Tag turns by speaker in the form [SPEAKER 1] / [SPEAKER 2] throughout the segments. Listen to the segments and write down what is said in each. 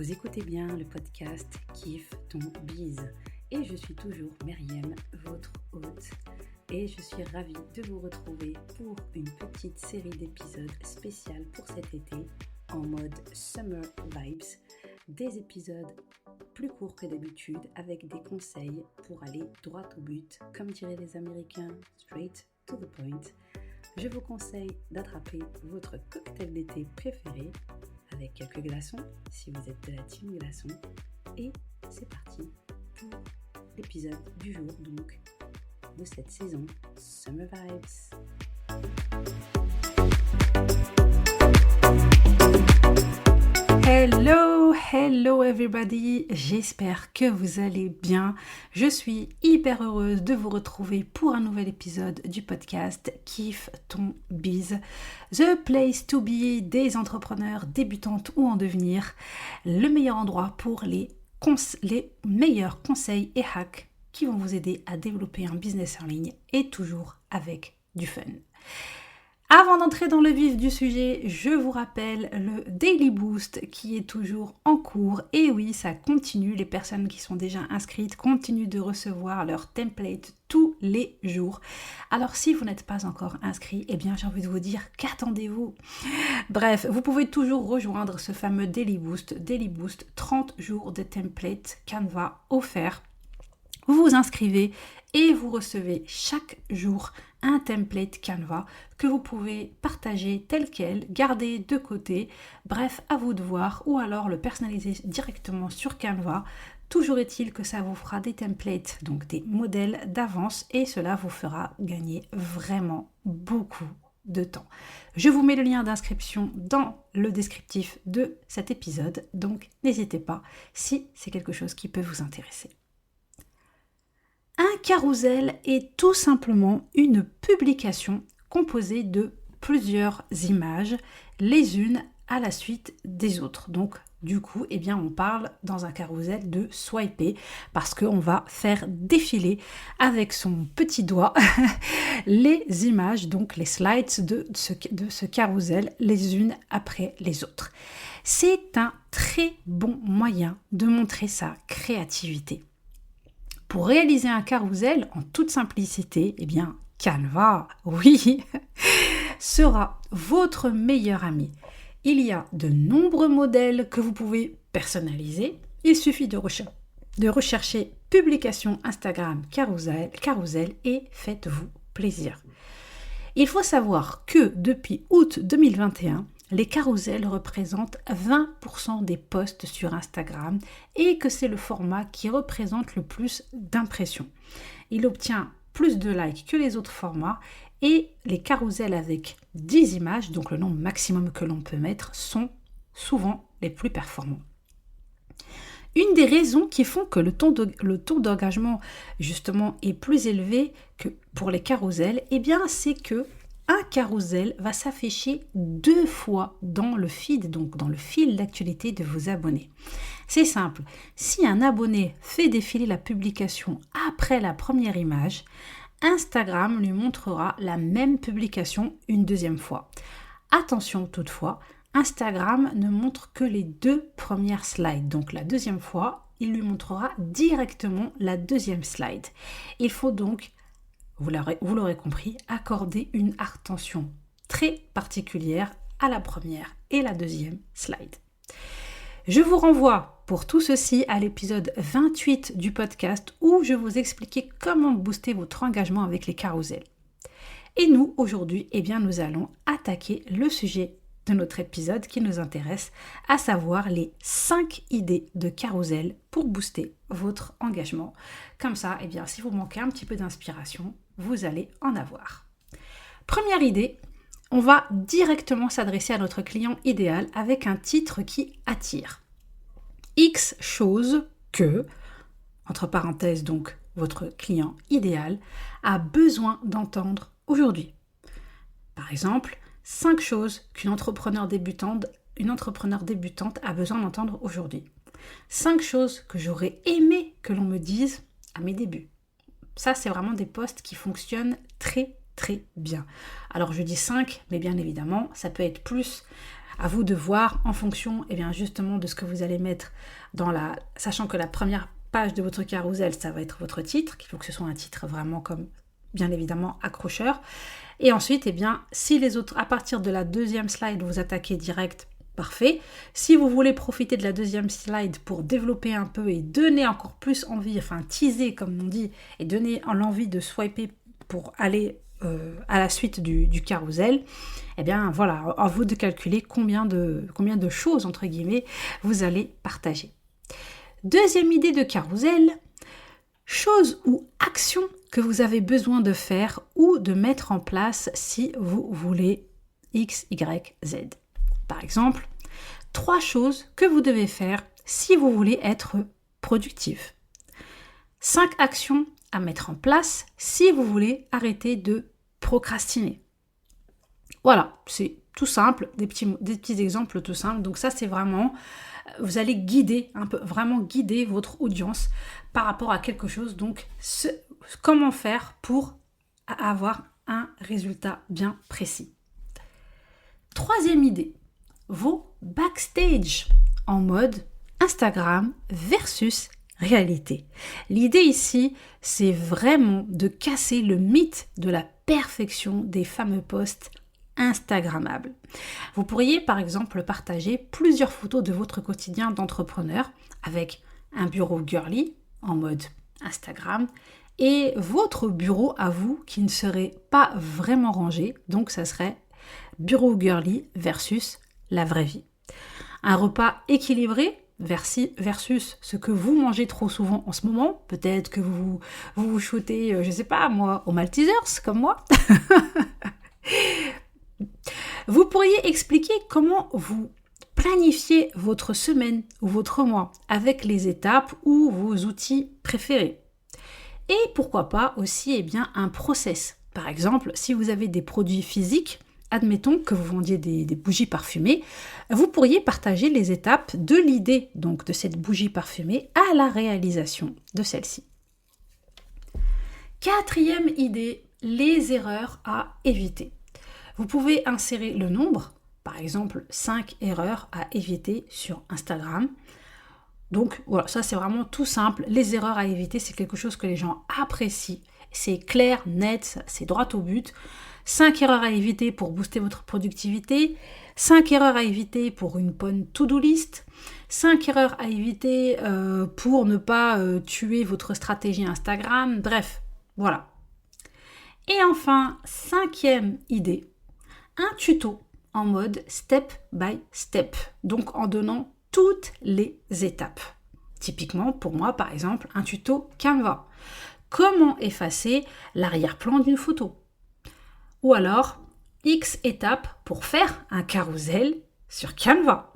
[SPEAKER 1] Vous écoutez bien le podcast Kiffe ton bise et je suis toujours Myriam, votre hôte, et je suis ravie de vous retrouver pour une petite série d'épisodes spéciales pour cet été en mode Summer Vibes, des épisodes plus courts que d'habitude avec des conseils pour aller droit au but, comme diraient les Américains, straight to the point. Je vous conseille d'attraper votre cocktail d'été préféré avec quelques glaçons, si vous êtes de la team glaçons. Et c'est parti pour l'épisode du jour, donc, de cette saison Summer Vibes. Hello everybody, j'espère que vous allez bien. Je suis hyper heureuse de vous retrouver pour un nouvel épisode du podcast Kiffe ton bise, the place to be des entrepreneurs débutantes ou en devenir, le meilleur endroit pour les meilleurs conseils et hacks qui vont vous aider à développer un business en ligne et toujours avec du fun. Avant d'entrer dans le vif du sujet, je vous rappelle le Daily Boost qui est toujours en cours. Et oui, ça continue. Les personnes qui sont déjà inscrites continuent de recevoir leur template tous les jours. Alors si vous n'êtes pas encore inscrit, eh bien j'ai envie de vous dire qu'attendez-vous. Bref, vous pouvez toujours rejoindre ce fameux Daily Boost. Daily Boost, 30 jours de template Canva offert. Vous vous inscrivez et vous recevez chaque jour un template Canva que vous pouvez partager tel quel, garder de côté, bref, à vous de voir, ou alors le personnaliser directement sur Canva. Toujours est-il que ça vous fera des templates, donc des modèles d'avance, et cela vous fera gagner vraiment beaucoup de temps. Je vous mets le lien d'inscription dans le descriptif de cet épisode, donc n'hésitez pas si c'est quelque chose qui peut vous intéresser. Un carrousel est tout simplement une publication composée de plusieurs images, les unes à la suite des autres. Donc, du coup, eh bien, on parle dans un carrousel de swiper parce qu'on va faire défiler avec son petit doigt les images, donc les slides de ce carrousel, les unes après les autres. C'est un très bon moyen de montrer sa créativité. Pour réaliser un carrousel en toute simplicité, eh bien, Canva, oui, sera votre meilleur ami. Il y a de nombreux modèles que vous pouvez personnaliser. Il suffit de rechercher publication Instagram carrousel et faites-vous plaisir. Il faut savoir que depuis août 2021, les carousels représentent 20% des posts sur Instagram et que c'est le format qui représente le plus d'impressions. Il obtient plus de likes que les autres formats et les carousels avec 10 images, donc le nombre maximum que l'on peut mettre, sont souvent les plus performants. Une des raisons qui font que le taux d'engagement justement est plus élevé que pour les carousels, eh bien c'est que un carrousel va s'afficher 2 fois dans le feed, donc dans le fil d'actualité de vos abonnés. C'est simple, si un abonné fait défiler la publication après la première image, Instagram lui montrera la même publication une deuxième fois. Attention toutefois, Instagram ne montre que les 2 premières slides, donc la deuxième fois, il lui montrera directement la deuxième slide. Il faut donc, vous l'aurez compris, accorder une attention très particulière à la première et la deuxième slide. Je vous renvoie pour tout ceci à l'épisode 28 du podcast où je vous expliquais comment booster votre engagement avec les carousels. Et nous, aujourd'hui, eh bien, nous allons attaquer le sujet de notre épisode qui nous intéresse, à savoir les 5 idées de carousel pour booster votre engagement. Comme ça, eh bien, si vous manquez un petit peu d'inspiration, vous allez en avoir. Première idée, on va directement s'adresser à notre client idéal avec un titre qui attire. X chose que, entre parenthèses donc, votre client idéal a besoin d'entendre aujourd'hui. Par exemple, 5 choses qu'une entrepreneur débutante a besoin d'entendre aujourd'hui. 5 choses que j'aurais aimé que l'on me dise à mes débuts. Ça, c'est vraiment des posts qui fonctionnent très très bien. Alors je dis 5, mais bien évidemment, ça peut être plus. À vous de voir en fonction, justement de ce que vous allez mettre sachant que la première page de votre carrousel, ça va être votre titre, qu'il faut que ce soit un titre vraiment comme, bien évidemment, accrocheur. Et ensuite, si les autres, à partir de la deuxième slide, vous attaquez direct, parfait. Si vous voulez profiter de la deuxième slide pour développer un peu et donner encore plus envie, teaser comme on dit, et donner l'envie de swiper pour aller à la suite du carrousel, voilà, à vous de calculer combien de choses, entre guillemets, vous allez partager. Deuxième idée de carrousel, choses ou actions que vous avez besoin de faire ou de mettre en place si vous voulez X, Y, Z. Par exemple, 3 choses que vous devez faire si vous voulez être productif. 5 actions à mettre en place si vous voulez arrêter de procrastiner. Voilà, c'est tout simple, des petits exemples tout simples. Donc ça, c'est vraiment, vous allez vraiment guider votre audience par rapport à quelque chose. Donc, comment faire pour avoir un résultat bien précis. Troisième idée, vos backstage en mode Instagram versus réalité. L'idée ici, c'est vraiment de casser le mythe de la perfection des fameux posts Instagrammables. Vous pourriez par exemple partager plusieurs photos de votre quotidien d'entrepreneur avec un bureau girly en mode Instagram et votre bureau à vous qui ne serait pas vraiment rangé, donc ça serait bureau girly versus la vraie vie. Un repas équilibré versus ce que vous mangez trop souvent en ce moment. Peut-être que vous shootez, je sais pas moi, aux Maltesers comme moi. Vous pourriez expliquer comment vous planifiez votre semaine ou votre mois avec les étapes ou vos outils préférés. Et pourquoi pas aussi un process. Par exemple, si vous avez des produits physiques, admettons que vous vendiez des bougies parfumées, vous pourriez partager les étapes de l'idée donc de cette bougie parfumée à la réalisation de celle-ci. Quatrième idée, les erreurs à éviter. Vous pouvez insérer le nombre, par exemple 5 erreurs à éviter sur Instagram. Donc voilà, ça c'est vraiment tout simple. Les erreurs à éviter, c'est quelque chose que les gens apprécient. C'est clair, net, c'est droit au but. 5 erreurs à éviter pour booster votre productivité, 5 erreurs à éviter pour une bonne to-do list, 5 erreurs à éviter pour ne pas tuer votre stratégie Instagram, bref, voilà. Et enfin, 5e idée, un tuto en mode step by step, donc en donnant toutes les étapes. Typiquement, pour moi, par exemple, un tuto Canva. Comment effacer l'arrière-plan d'une photo? Ou alors, X étapes pour faire un carrousel sur Canva.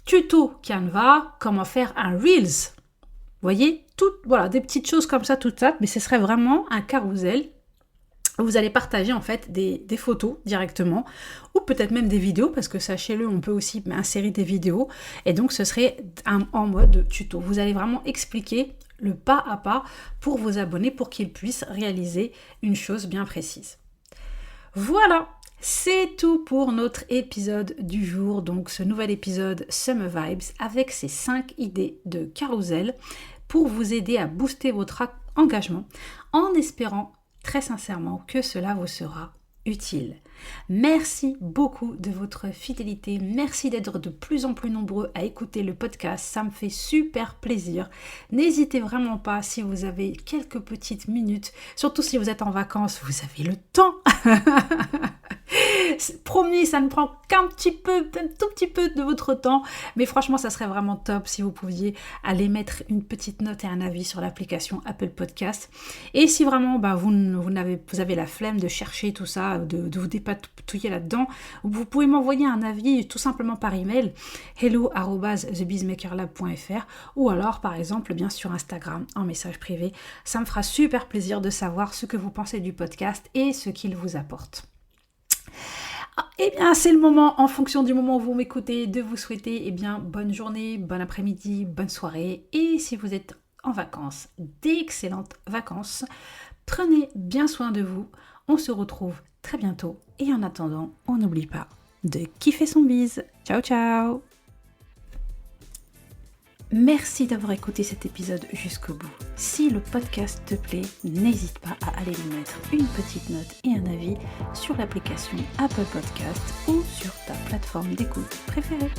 [SPEAKER 1] Tuto Canva, comment faire un Reels. Vous voyez, des petites choses comme ça, toutes ça, mais ce serait vraiment un carrousel où vous allez partager en fait des photos directement, ou peut-être même des vidéos, parce que sachez-le, on peut aussi insérer des vidéos, et donc ce serait en mode tuto. Vous allez vraiment expliquer le pas à pas pour vos abonnés pour qu'ils puissent réaliser une chose bien précise. Voilà, c'est tout pour notre épisode du jour, donc ce nouvel épisode Summer Vibes avec ces 5 idées de carrousel pour vous aider à booster votre engagement en espérant très sincèrement que cela vous sera utile. Merci beaucoup de votre fidélité, merci d'être de plus en plus nombreux à écouter le podcast, ça me fait super plaisir. N'hésitez vraiment pas si vous avez quelques petites minutes, surtout si vous êtes en vacances, vous avez le temps. Promis, ça ne prend qu'un tout petit peu de votre temps, mais franchement, ça serait vraiment top si vous pouviez aller mettre une petite note et un avis sur l'application Apple Podcast. Et si vraiment vous avez la flemme de chercher tout ça, de vous dépatouiller là-dedans, vous pouvez m'envoyer un avis tout simplement par email hello@thebizmakerlab.fr ou alors par exemple bien sur Instagram en message privé. Ça me fera super plaisir de savoir ce que vous pensez du podcast et ce qu'il vous apporte. Eh bien, c'est le moment, en fonction du moment où vous m'écoutez, de vous souhaiter bonne journée, bon après-midi, bonne soirée. Et si vous êtes en vacances, d'excellentes vacances. Prenez bien soin de vous. On se retrouve très bientôt. Et en attendant, on n'oublie pas, de kiffer son bise. Ciao ciao! Merci d'avoir écouté cet épisode jusqu'au bout. Si le podcast te plaît, n'hésite pas à aller lui mettre une petite note et un avis sur l'application Apple Podcast ou sur ta plateforme d'écoute préférée.